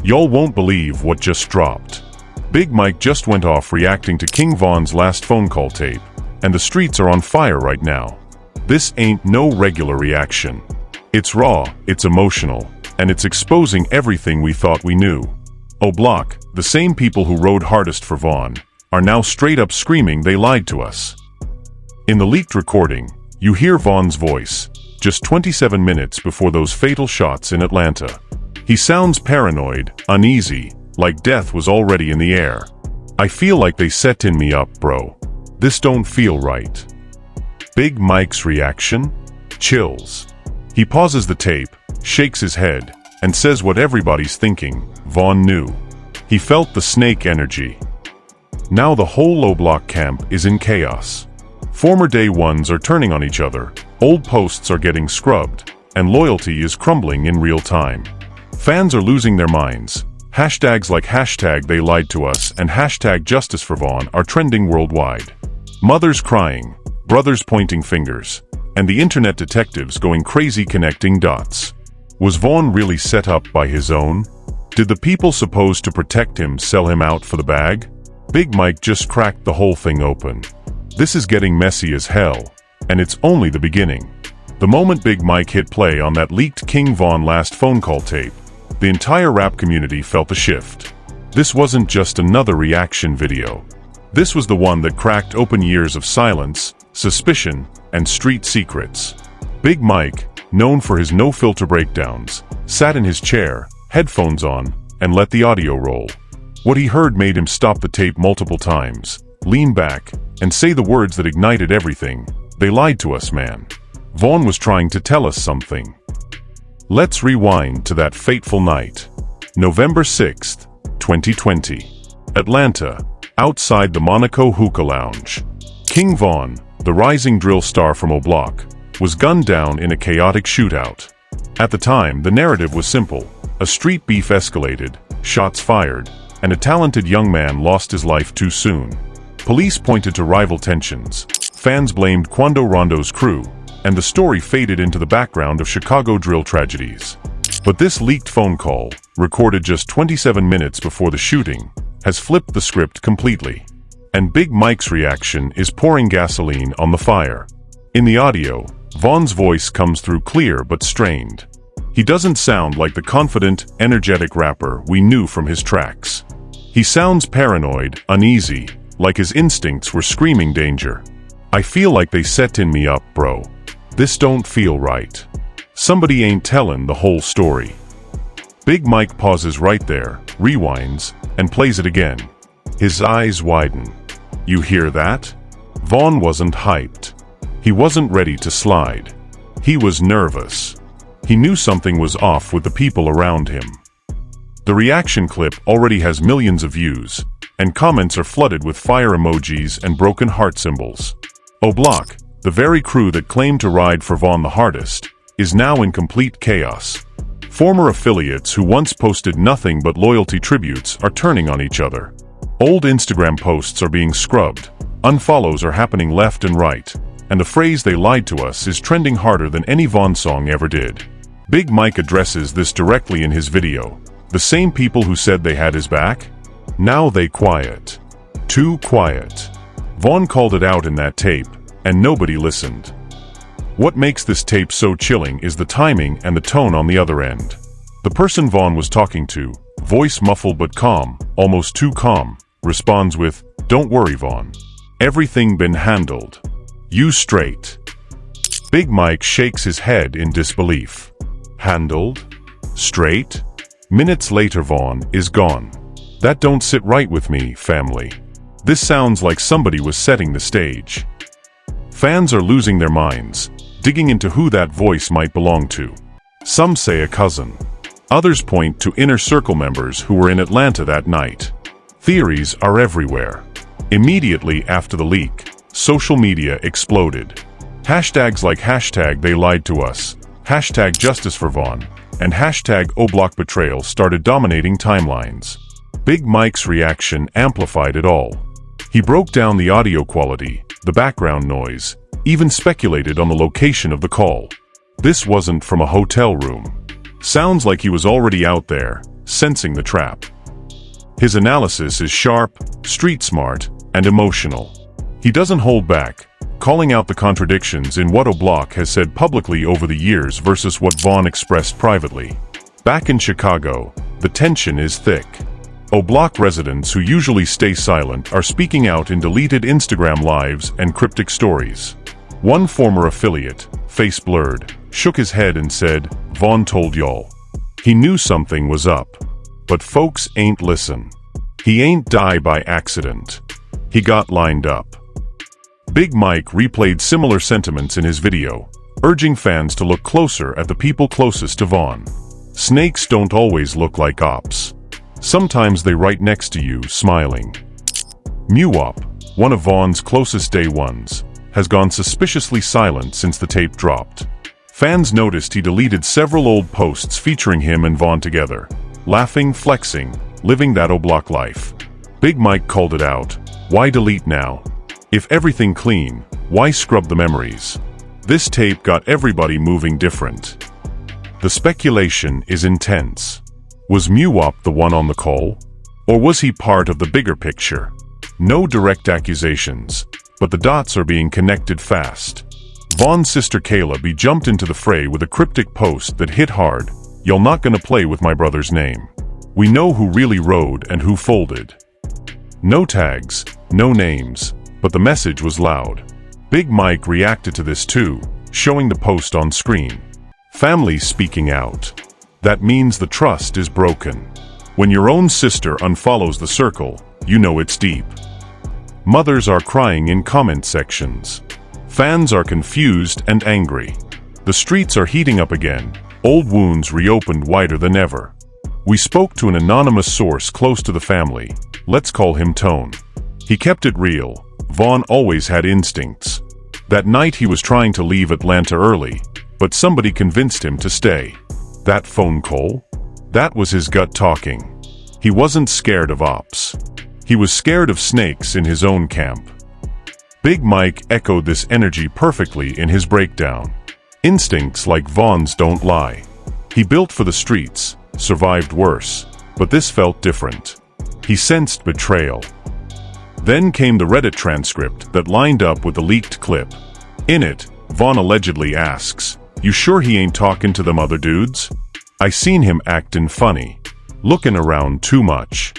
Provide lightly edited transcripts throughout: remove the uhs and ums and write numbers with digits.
Y'all won't believe what just dropped. Big Mike just went off reacting to King Von's last phone call tape, and the streets are on fire right now. This ain't no regular reaction. It's raw, it's emotional, and it's exposing everything we thought we knew. Block, the same people who rode hardest for Von, are now straight up screaming they lied to us. In the leaked recording, you hear Von's voice, just 27 minutes before those fatal shots in Atlanta. He sounds paranoid, uneasy, like death was already in the air. I feel like they setting me up, bro. This don't feel right. Big Mike's reaction? Chills. He pauses the tape, shakes his head, and says what everybody's thinking. Von knew. He felt the snake energy. Now the whole low block camp is in chaos. Former day ones are turning on each other, old posts are getting scrubbed, and loyalty is crumbling in real time. Fans are losing their minds. Hashtags like hashtag they lied to us and hashtag justice for Von are trending worldwide. Mothers crying, brothers pointing fingers, and the internet detectives going crazy connecting dots. Was Von really set up by his own? Did the people supposed to protect him sell him out for the bag? Big Mike just cracked the whole thing open. This is getting messy as hell, and it's only the beginning. The moment Big Mike hit play on that leaked King Von last phone call tape, the entire rap community felt the shift. This wasn't just another reaction video. This was the one that cracked open years of silence, suspicion, and street secrets. Big Mike, known for his no-filter breakdowns, sat in his chair, headphones on, and let the audio roll. What he heard made him stop the tape multiple times, lean back, and say the words that ignited everything. They lied to us, man. Von was trying to tell us something. Let's rewind to that fateful night. November 6th, 2020. Atlanta, outside the Monaco Hookah Lounge. King Von, the rising drill star from Block, was gunned down in a chaotic shootout. At the time, the narrative was simple. A street beef escalated, shots fired, and a talented young man lost his life too soon. Police pointed to rival tensions. Fans blamed Quando Rondo's crew, and the story faded into the background of Chicago drill tragedies. But this leaked phone call, recorded just 27 minutes before the shooting, has flipped the script completely. And Big Mike's reaction is pouring gasoline on the fire. In the audio, Von's voice comes through clear but strained. He doesn't sound like the confident, energetic rapper we knew from his tracks. He sounds paranoid, uneasy, like his instincts were screaming danger. I feel like they setting me up, bro. This don't feel right. Somebody ain't telling the whole story. Big Mike pauses right there, rewinds, and plays it again. His eyes widen. You hear that? Von wasn't hyped. He wasn't ready to slide. He was nervous. He knew something was off with the people around him. The reaction clip already has millions of views, and comments are flooded with fire emojis and broken heart symbols. Block, the very crew that claimed to ride for Von the hardest, is now in complete chaos. Former affiliates who once posted nothing but loyalty tributes are turning on each other. Old Instagram posts are being scrubbed, unfollows are happening left and right, and the phrase "they lied to us" is trending harder than any Von song ever did. Big Mike addresses this directly in his video. The same people who said they had his back? Now they quiet. Too quiet. Von called it out in that tape, and nobody listened. What makes this tape so chilling is the timing and the tone on the other end. The person Von was talking to, voice muffled but calm, almost too calm, responds with, "Don't worry, Von. Everything been handled. You straight." Big Mike shakes his head in disbelief. Handled? Straight? Minutes later, Von is gone. That don't sit right with me, family. This sounds like somebody was setting the stage. Fans are losing their minds, digging into who that voice might belong to. Some say a cousin. Others point to inner circle members who were in Atlanta that night. Theories are everywhere. Immediately after the leak, social media exploded. Hashtags like hashtag they lied to us, hashtag justice for Von, and hashtag Oblock betrayal started dominating timelines. Big Mike's reaction amplified it all. He broke down the audio quality, the background noise, even speculated on the location of the call. This wasn't from a hotel room. Sounds like he was already out there, sensing the trap. His analysis is sharp, street-smart, and emotional. He doesn't hold back, calling out the contradictions in what O'Block has said publicly over the years versus what Vaughn expressed privately. Back in Chicago, the tension is thick. O'Block residents who usually stay silent are speaking out in deleted Instagram lives and cryptic stories. One former affiliate, face blurred, shook his head and said, "Vaughn told y'all." He knew something was up. But folks ain't listen. He ain't die by accident. He got lined up. Big Mike replayed similar sentiments in his video, urging fans to look closer at the people closest to Vaughn. Snakes don't always look like ops. Sometimes they right next to you, smiling. Muwop, one of Vaughn's closest day ones, has gone suspiciously silent since the tape dropped. Fans noticed he deleted several old posts featuring him and Vaughn together, laughing, flexing, living that O'Block life. Big Mike called it out. Why delete now? If everything clean, why scrub the memories? This tape got everybody moving different. The speculation is intense. Was Muwop the one on the call? Or was he part of the bigger picture? No direct accusations, but the dots are being connected fast. Vaughn's sister Kayla B jumped into the fray with a cryptic post that hit hard. "You're not gonna play with my brother's name. We know who really rode and who folded." No tags, no names, but the message was loud. Big Mike reacted to this too, showing the post on screen. Family speaking out. That means the trust is broken. When your own sister unfollows the circle, you know it's deep. Mothers are crying in comment sections. Fans are confused and angry. The streets are heating up again, old wounds reopened wider than ever. We spoke to an anonymous source close to the family. Let's call him Tone. He kept it real. Vaughn always had instincts. That night he was trying to leave Atlanta early, but somebody convinced him to stay. That phone call? That was his gut talking. He wasn't scared of ops. He was scared of snakes in his own camp. Big Mike echoed this energy perfectly in his breakdown. Instincts like Vaughn's don't lie. He built for the streets, survived worse, but this felt different. He sensed betrayal. Then came the Reddit transcript that lined up with the leaked clip. In it, Vaughn allegedly asks, "You sure he ain't talking to them other dudes? I seen him actin' funny, looking around too much."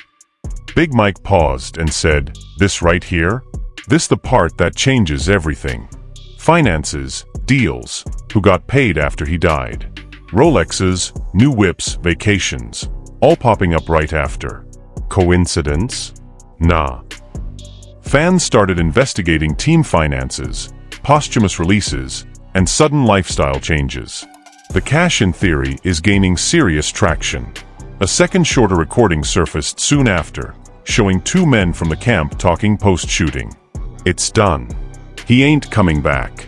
Big Mike paused and said, "This right here? This the part that changes everything. Finances, deals, who got paid after he died. Rolexes, new whips, vacations, all popping up right after. Coincidence? Nah." Fans started investigating team finances, posthumous releases, and sudden lifestyle changes. The cash-in theory is gaining serious traction. A second shorter recording surfaced soon after, showing two men from the camp talking post-shooting. "It's done. He ain't coming back.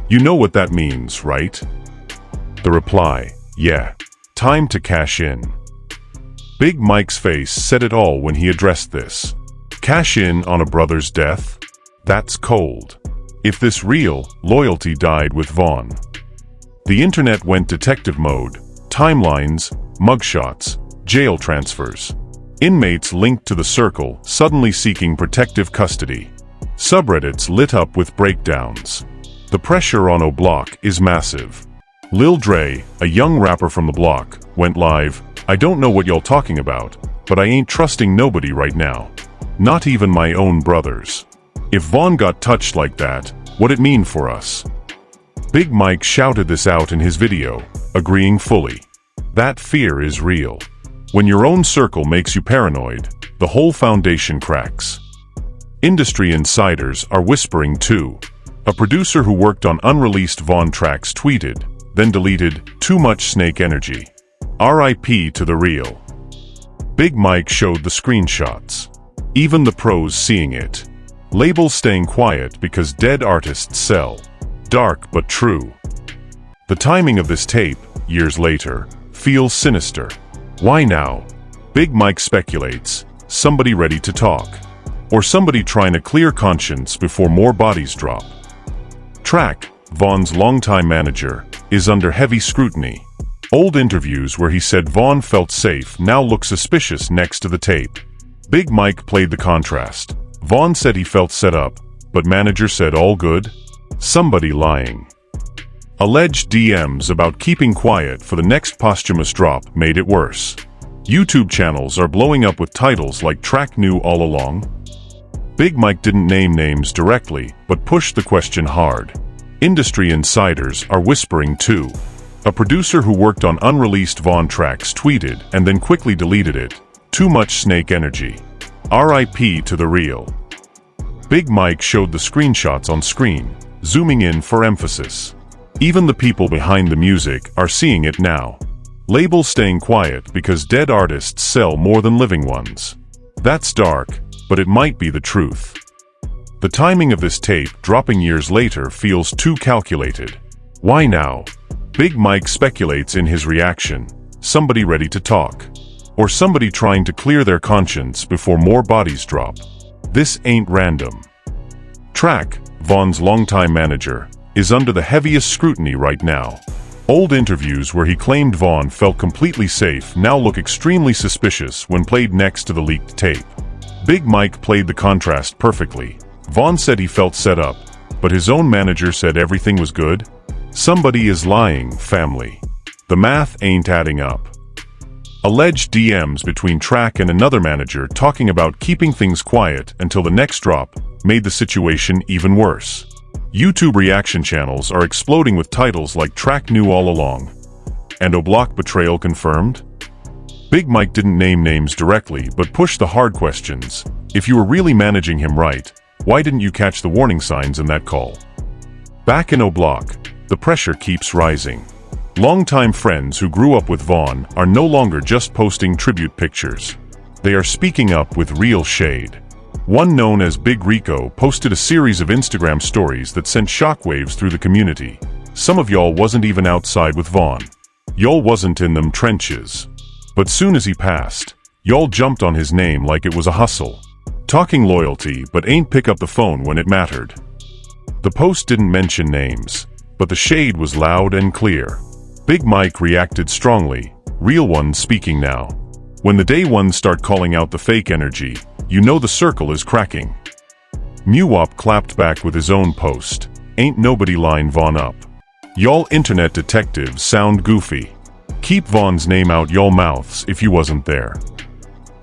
You know what that means, right?" The reply, "Yeah. Time to cash in." Big Mike's face said it all when he addressed this. Cash in on a brother's death? That's cold. If this real, loyalty died with Vaughn. The internet went detective mode. Timelines, mugshots, jail transfers. Inmates linked to the circle suddenly seeking protective custody. Subreddits lit up with breakdowns. The pressure on O'Block is massive. Lil Dre, a young rapper from the block, went live. "I don't know what y'all talking about, but I ain't trusting nobody right now. Not even my own brothers. If Vaughn got touched like that, what'd it mean for us?" Big Mike shouted this out in his video, agreeing fully. That fear is real. When your own circle makes you paranoid, the whole foundation cracks. Industry insiders are whispering too. A producer who worked on unreleased Vaughn tracks tweeted, then deleted, "Too much snake energy. RIP to the real." Big Mike showed the screenshots. Even the pros seeing it. Labels staying quiet because dead artists sell. Dark but true. The timing of this tape, years later, feels sinister. Why now? Big Mike speculates, somebody ready to talk. Or somebody trying to clear conscience before more bodies drop. Track, Vaughn's longtime manager, is under heavy scrutiny. Old interviews where he said Vaughn felt safe now look suspicious next to the tape. Big Mike played the contrast. Vaughn said he felt set up, but manager said all good? Somebody lying. Alleged DMs about keeping quiet for the next posthumous drop made it worse. YouTube channels are blowing up with titles like "Track Knew All Along." Big Mike didn't name names directly, but pushed the question hard. Industry insiders are whispering too. A producer who worked on unreleased Vaughn tracks tweeted and then quickly deleted it. Too much snake energy. RIP to the real. Big Mike showed the screenshots on screen, zooming in for emphasis. Even the people behind the music are seeing it now. Labels staying quiet because dead artists sell more than living ones. That's dark, but it might be the truth. The timing of this tape dropping years later feels too calculated. Why now? Big Mike speculates in his reaction. Somebody ready to talk. Or somebody trying to clear their conscience before more bodies drop. This ain't random. Track, Vaughn's longtime manager, is under the heaviest scrutiny right now. Old interviews where he claimed Vaughn felt completely safe now look extremely suspicious when played next to the leaked tape. Big Mike played the contrast perfectly. Vaughn said he felt set up, but his own manager said everything was good? Somebody is lying, family. The math ain't adding up. Alleged DMs between Track and another manager talking about keeping things quiet until the next drop made the situation even worse. YouTube reaction channels are exploding with titles like "Track Knew All Along" and "O'Block Betrayal Confirmed." Big Mike didn't name names directly but pushed the hard questions. If you were really managing him right, why didn't you catch the warning signs in that call? Back in O'Block, the pressure keeps rising. Longtime friends who grew up with Vaughn are no longer just posting tribute pictures. They are speaking up with real shade. One known as Big Rico posted a series of Instagram stories that sent shockwaves through the community. Some of y'all wasn't even outside with Vaughn. Y'all wasn't in them trenches. But soon as he passed, y'all jumped on his name like it was a hustle. Talking loyalty but ain't pick up the phone when it mattered. The post didn't mention names, but the shade was loud and clear. Big Mike reacted strongly, real ones speaking now. When the day ones start calling out the fake energy, you know the circle is cracking. Muwop clapped back with his own post. Ain't nobody line Vaughn up. Y'all internet detectives sound goofy. Keep Vaughn's name out y'all mouths if you wasn't there.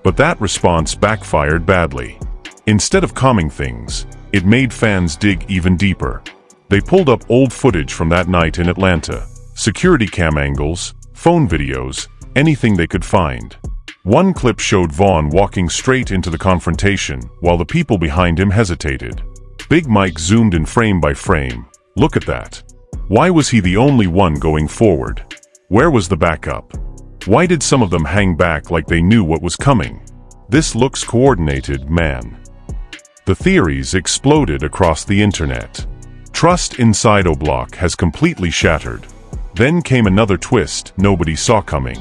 But that response backfired badly. Instead of calming things, it made fans dig even deeper. They pulled up old footage from that night in Atlanta. Security cam angles, phone videos, anything they could find. One clip showed Vaughn walking straight into the confrontation while the people behind him hesitated. Big Mike zoomed in frame by frame. Look at that. Why was he the only one going forward? Where was the backup? Why did some of them hang back like they knew what was coming? This looks coordinated, man. The theories exploded across the internet. Trust inside O'Block has completely shattered. Then came another twist nobody saw coming.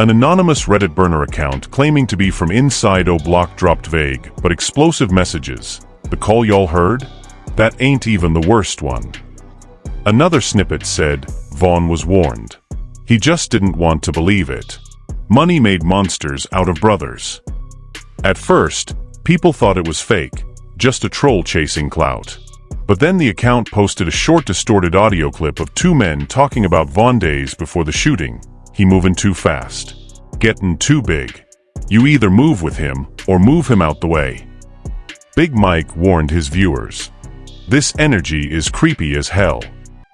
An anonymous Reddit burner account claiming to be from inside O'Block dropped vague but explosive messages. The call y'all heard? That ain't even the worst one. Another snippet said, Vaughn was warned. He just didn't want to believe it. Money made monsters out of brothers. At first, people thought it was fake, just a troll chasing clout. But then the account posted a short distorted audio clip of two men talking about Vaughn days before the shooting. He moving too fast. Getting too big. You either move with him or move him out the way. Big Mike warned his viewers. This energy is creepy as hell.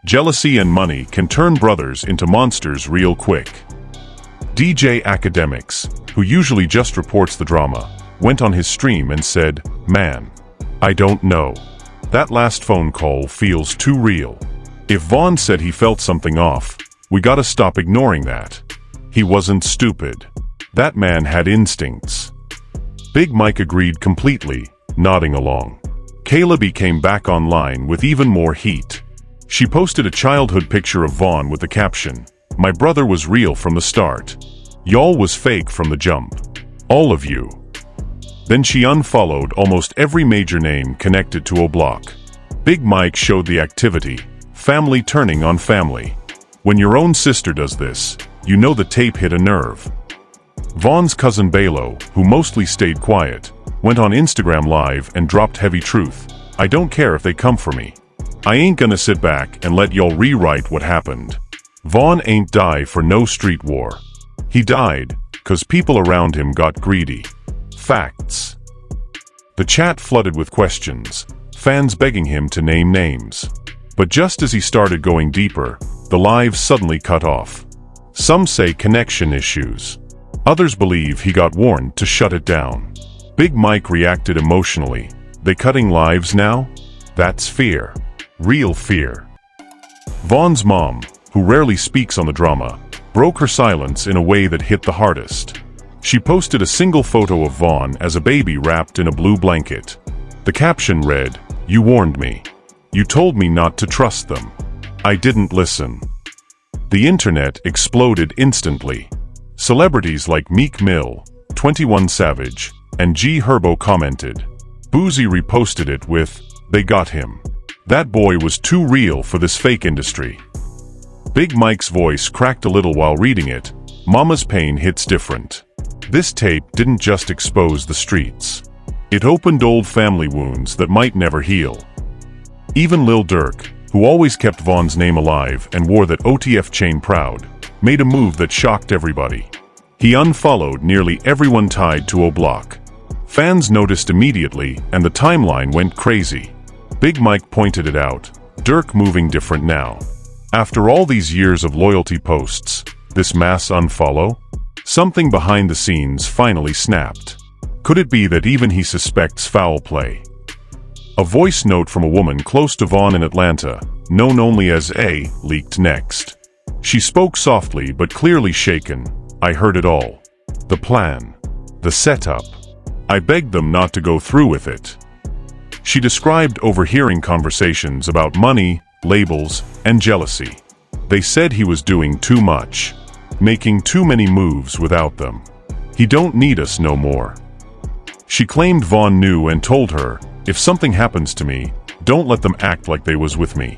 Jealousy and money can turn brothers into monsters real quick. DJ Academics, who usually just reports the drama, went on his stream and said, "Man, I don't know. That last phone call feels too real. If Vaughn said he felt something off, we gotta stop ignoring that. He wasn't stupid. That man had instincts." Big Mike agreed completely, nodding along. Kayla came back online with even more heat. She posted a childhood picture of Vaughn with the caption, "My brother was real from the start. Y'all was fake from the jump. All of you." Then she unfollowed almost every major name connected to O'Block. Big Mike showed the activity, family turning on family. When your own sister does this, you know the tape hit a nerve. Vaughn's cousin Balo, who mostly stayed quiet, went on Instagram Live and dropped heavy truth. I don't care if they come for me. I ain't gonna sit back and let y'all rewrite what happened. Vaughn ain't die for no street war. He died 'cause people around him got greedy. Facts. The chat flooded with questions, fans begging him to name names. But just as he started going deeper, the live suddenly cut off. Some say connection issues. Others believe he got warned to shut it down. Big Mike reacted emotionally. They cutting lives now? That's fear. Real fear. Vaughn's mom, who rarely speaks on the drama, broke her silence in a way that hit the hardest. She posted a single photo of Vaughn as a baby wrapped in a blue blanket. The caption read, "You warned me. You told me not to trust them. I didn't listen." The internet exploded instantly. Celebrities like Meek Mill, 21 Savage, and G Herbo commented. Boozy reposted it with, "They got him. That boy was too real for this fake industry." Big Mike's voice cracked a little while reading it. Mama's pain hits different. This tape didn't just expose the streets. It opened old family wounds that might never heal. Even Lil Durk, who always kept Vaughn's name alive and wore that OTF chain proud, made a move that shocked everybody. He unfollowed nearly everyone tied to O'Block. Fans noticed immediately, and the timeline went crazy. Big Mike pointed it out. Durk moving different now. After all these years of loyalty posts, this mass unfollow? Something behind the scenes finally snapped. Could it be that even he suspects foul play? A voice note from a woman close to Vaughn in Atlanta, known only as A, leaked next. She spoke softly but clearly shaken. I heard it all. The plan. The setup. I begged them not to go through with it. She described overhearing conversations about money, labels, and jealousy. They said he was doing too much, making too many moves without them. He don't need us no more. She claimed Vaughn knew and told her, if something happens to me, don't let them act like they was with me.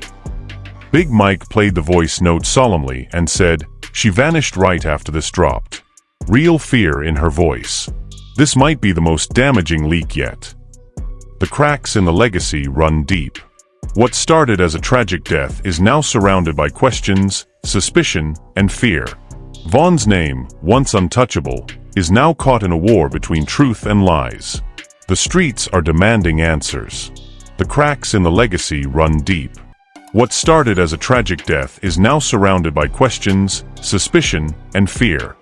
Big Mike played the voice note solemnly and said, she vanished right after this dropped. Real fear in her voice. This might be the most damaging leak yet. The cracks in the legacy run deep. What started as a tragic death is now surrounded by questions, suspicion, and fear. Vaughn's name, once untouchable, is now caught in a war between truth and lies. The streets are demanding answers. The cracks in the legacy run deep. What started as a tragic death is now surrounded by questions, suspicion, and fear.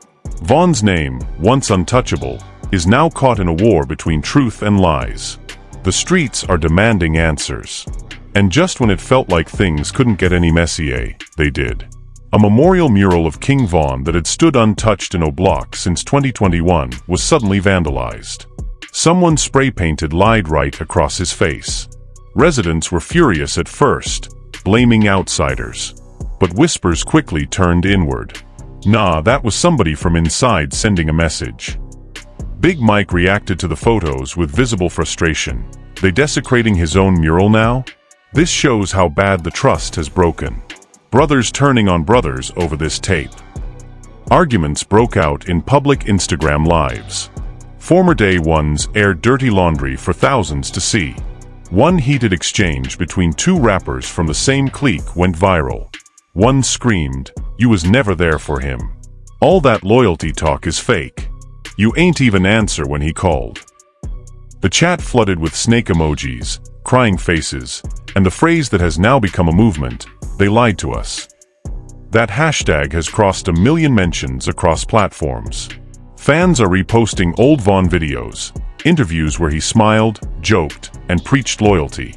Vaughn's name, once untouchable, is now caught in a war between truth and lies. The streets are demanding answers. And just when it felt like things couldn't get any messier, they did. A memorial mural of King Vaughn that had stood untouched in O'Block since 2021 was suddenly vandalized. Someone spray-painted "Lied" right across his face. Residents were furious at first, blaming outsiders. But whispers quickly turned inward. Nah, that was somebody from inside sending a message. Big Mike reacted to the photos with visible frustration. They desecrating his own mural now? This shows how bad the trust has broken. Brothers turning on brothers over this tape. Arguments broke out in public Instagram lives. Former Day Ones aired dirty laundry for thousands to see. One heated exchange between two rappers from the same clique went viral. One screamed, "You was never there for him. All that loyalty talk is fake. You ain't even answer when he called." The chat flooded with snake emojis, crying faces, and the phrase that has now become a movement, "They lied to us." That hashtag has crossed 1 million mentions across platforms. Fans are reposting old Vaughn videos, interviews where he smiled, joked, and preached loyalty.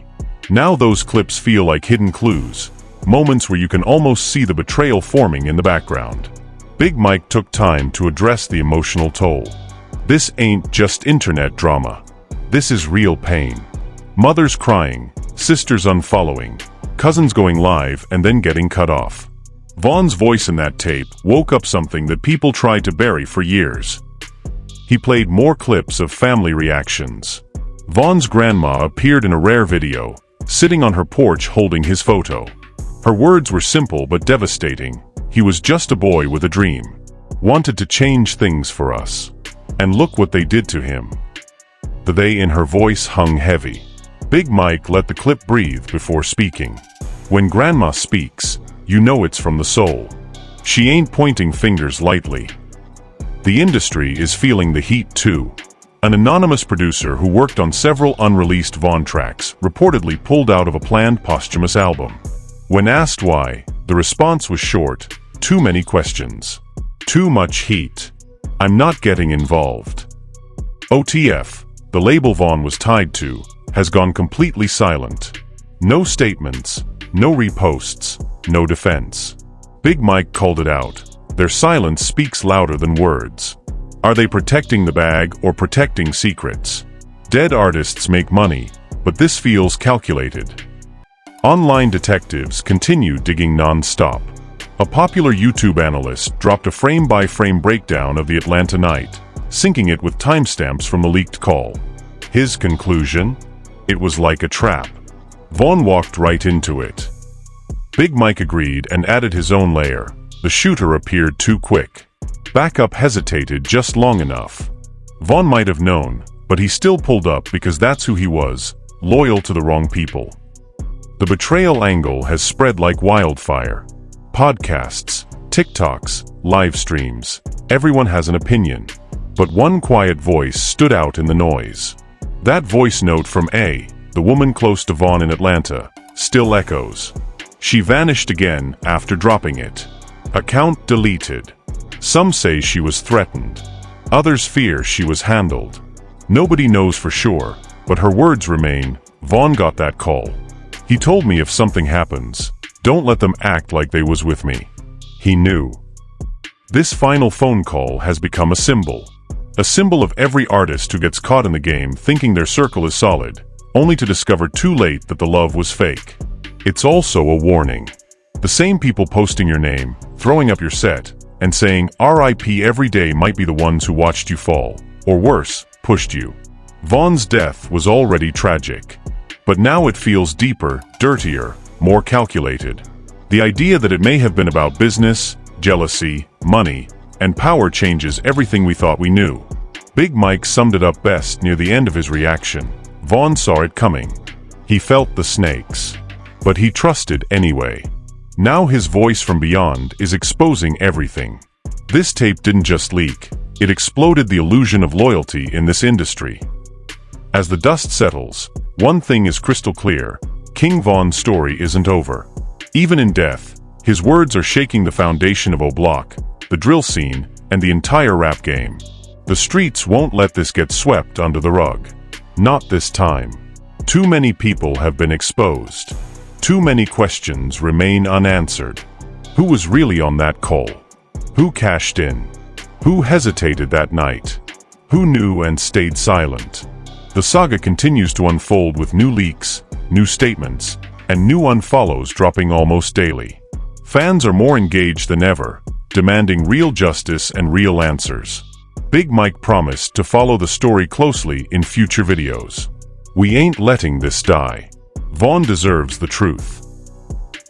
Now those clips feel like hidden clues, moments where you can almost see the betrayal forming in the background. Big Mike took time to address the emotional toll. This ain't just internet drama. This is real pain. Mothers crying, sisters unfollowing, cousins going live and then getting cut off. Vaughn's voice in that tape woke up something that people tried to bury for years. He played more clips of family reactions. Vaughn's grandma appeared in a rare video, sitting on her porch holding his photo. Her words were simple but devastating. He was just a boy with a dream. wanted to change things for us. And look what they did to him. The they in her voice hung heavy. Big Mike let the clip breathe before speaking. When Grandma speaks, you know it's from the soul. She ain't pointing fingers lightly. The industry is feeling the heat too. An anonymous producer who worked on several unreleased Vaughn tracks reportedly pulled out of a planned posthumous album. When asked why, the response was short: too many questions. Too much heat. I'm not getting involved. OTF, the label Vaughn was tied to, has gone completely silent. No statements, no reposts, no defense. Big Mike called it out. Their silence speaks louder than words. Are they protecting the bag or protecting secrets? Dead artists make money, but this feels calculated. Online detectives continue digging non-stop. A popular YouTube analyst dropped a frame-by-frame breakdown of the Atlanta night, syncing it with timestamps from the leaked call. His conclusion? It was like a trap. Vaughn walked right into it. Big Mike agreed and added his own layer. The shooter appeared too quick. Backup hesitated just long enough. Vaughn might have known, but he still pulled up because that's who he was, loyal to the wrong people. The betrayal angle has spread like wildfire. Podcasts, TikToks, live streams. Everyone has an opinion. But one quiet voice stood out in the noise. That voice note from A, the woman close to Vaughn in Atlanta, still echoes. She vanished again after dropping it. Account deleted. Some say she was threatened. Others fear she was handled. Nobody knows for sure, but her words remain: Vaughn got that call. He told me if something happens, don't let them act like they was with me. He knew. This final phone call has become a symbol. A symbol of every artist who gets caught in the game thinking their circle is solid, only to discover too late that the love was fake. It's also a warning. The same people posting your name, throwing up your set, and saying RIP every day might be the ones who watched you fall, or worse, pushed you. Vaughn's death was already tragic. But now it feels deeper, dirtier, more calculated. The idea that it may have been about business, jealousy, money, and power changes everything we thought we knew. Big Mike summed it up best near the end of his reaction. Vaughn saw it coming. He felt the snakes. But he trusted anyway. Now his voice from beyond is exposing everything. This tape didn't just leak, it exploded the illusion of loyalty in this industry. As the dust settles, one thing is crystal clear: King Von's story isn't over. Even in death, his words are shaking the foundation of O Block, the drill scene, and the entire rap game. The streets won't let this get swept under the rug. Not this time. Too many people have been exposed. Too many questions remain unanswered. Who was really on that call? Who cashed in? Who hesitated that night? Who knew and stayed silent? The saga continues to unfold with new leaks, new statements, and new unfollows dropping almost daily. Fans are more engaged than ever, demanding real justice and real answers. Big Mike promised to follow the story closely in future videos. We ain't letting this die. Vaughn deserves the truth.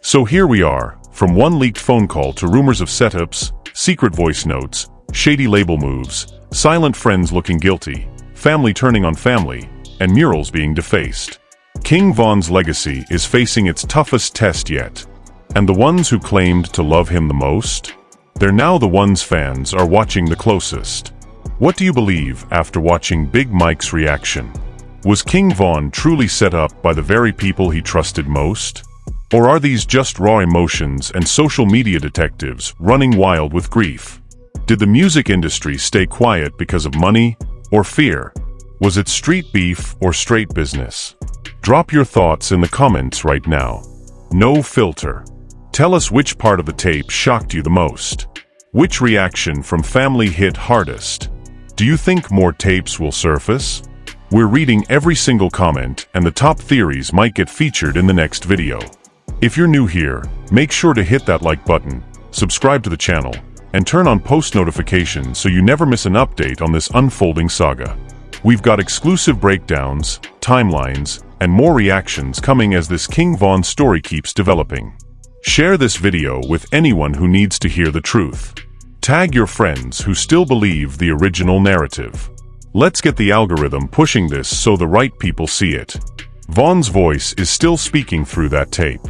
So here we are, from one leaked phone call to rumors of setups, secret voice notes, shady label moves, silent friends looking guilty, family turning on family, and murals being defaced. King Von's legacy is facing its toughest test yet. And the ones who claimed to love him the most? They're now the ones fans are watching the closest. What do you believe after watching Big Mike's reaction? Was King Von truly set up by the very people he trusted most? Or are these just raw emotions and social media detectives running wild with grief? Did the music industry stay quiet because of money or fear? Was it street beef or straight business? Drop your thoughts in the comments right now. No filter. Tell us which part of the tape shocked you the most. Which reaction from family hit hardest? Do you think more tapes will surface? We're reading every single comment, and the top theories might get featured in the next video. If you're new here, make sure to hit that like button, subscribe to the channel, and turn on post notifications so you never miss an update on this unfolding saga. We've got exclusive breakdowns, timelines, and more reactions coming as this King Von story keeps developing. Share this video with anyone who needs to hear the truth. Tag your friends who still believe the original narrative. Let's get the algorithm pushing this so the right people see it. Vaughn's voice is still speaking through that tape.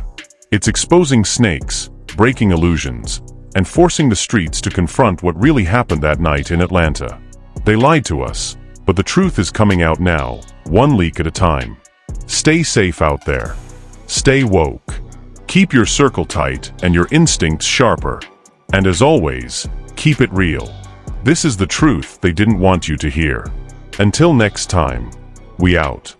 It's exposing snakes, breaking illusions, and forcing the streets to confront what really happened that night in Atlanta. They lied to us, but the truth is coming out now, one leak at a time. Stay safe out there. Stay woke. Keep your circle tight and your instincts sharper. And as always, keep it real. This is the truth they didn't want you to hear. Until next time, we out.